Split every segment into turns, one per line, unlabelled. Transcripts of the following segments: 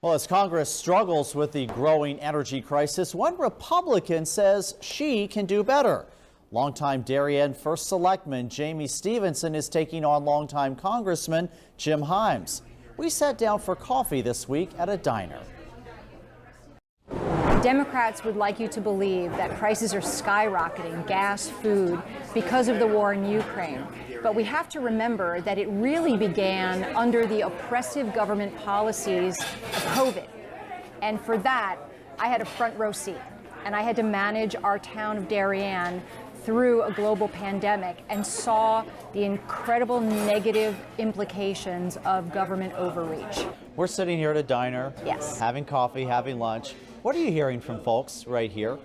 Well, as Congress struggles with the growing energy crisis, one Republican says she can do better. Longtime Darien First Selectman Jayme Stevenson is taking on longtime Congressman Jim Himes. We sat down for coffee this week at a diner.
Democrats would like you to believe that prices are skyrocketing, gas, food, because of the war in Ukraine. But we have to remember that it really began under the oppressive government policies of COVID. And for that, I had a front row seat. And I had to manage our town of Darien through a global pandemic and saw the incredible negative implications of government overreach.
We're sitting here at a diner,
yes,
having coffee, having lunch. What are you hearing from folks right here?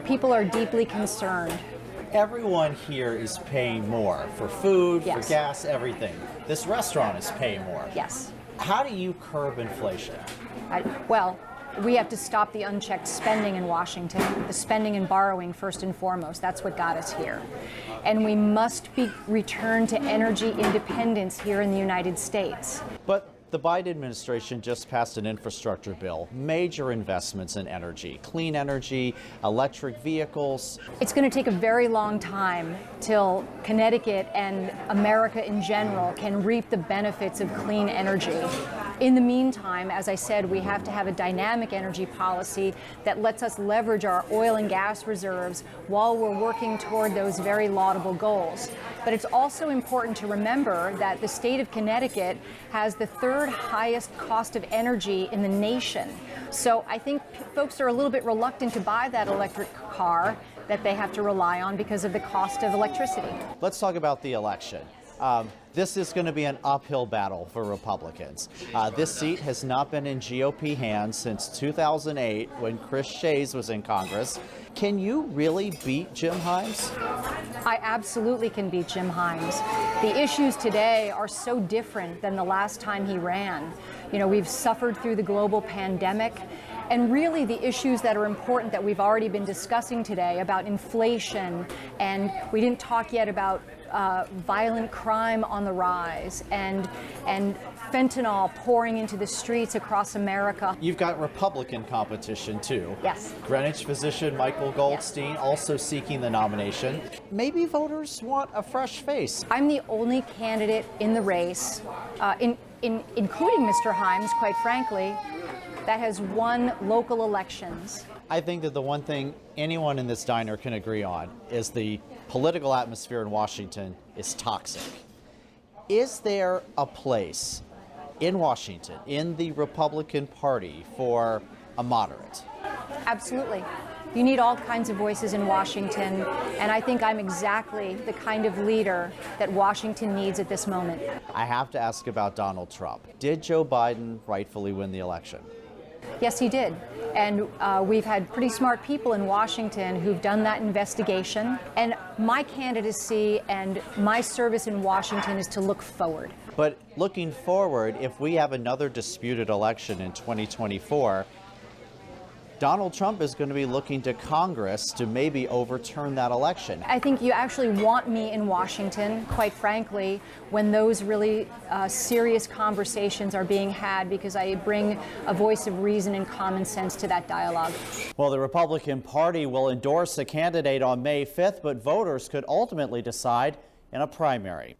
People are deeply concerned.
Everyone here is paying more for food,
yes,
for gas, everything. This restaurant is paying more.
Yes.
How do you curb inflation?
Well, we have to stop the unchecked spending in Washington, the spending and borrowing first and foremost. That's what got us here. And we must return to energy independence here in the United States.
But the Biden administration just passed an infrastructure bill, major investments in energy, clean energy, electric vehicles.
It's going to take a very long time till Connecticut and America in general can reap the benefits of clean energy. In the meantime, as I said, we have to have a dynamic energy policy that lets us leverage our oil and gas reserves while we're working toward those very laudable goals. But it's also important to remember that the state of Connecticut has the third highest cost of energy in the nation. So I think folks are a little bit reluctant to buy that electric car that they have to rely on because of the cost of electricity.
Let's talk about the election. This is going to be an uphill battle for Republicans. This seat has not been in GOP hands since 2008 when Chris Shays was in Congress. Can you really beat Jim Himes?
I absolutely can beat Jim Himes. The issues today are so different than the last time he ran. You know, we've suffered through the global pandemic. And really the issues that are important that we've already been discussing today about inflation, and we didn't talk yet about violent crime on the rise and fentanyl pouring into the streets across America.
You've got Republican competition too.
Yes.
Greenwich physician Michael Goldstein, yes, also seeking the nomination. Maybe voters want a fresh face.
I'm the only candidate in the race, including Mr. Himes, quite frankly, that has won local elections.
I think that the one thing anyone in this diner can agree on is the political atmosphere in Washington is toxic. Is there a place in Washington, in the Republican Party, for a moderate?
Absolutely. You need all kinds of voices in Washington, and I think I'm exactly the kind of leader that Washington needs at this moment.
I have to ask about Donald Trump. Did Joe Biden rightfully win the election?
Yes, he did. And we've had pretty smart people in Washington who've done that investigation. And my candidacy and my service in Washington is to look forward.
But looking forward, if we have another disputed election in 2024, Donald Trump is going to be looking to Congress to maybe overturn that election.
I think you actually want me in Washington, quite frankly, when those really serious conversations are being had, because I bring a voice of reason and common sense to that dialogue.
Well, the Republican Party will endorse a candidate on May 5th, but voters could ultimately decide in a primary.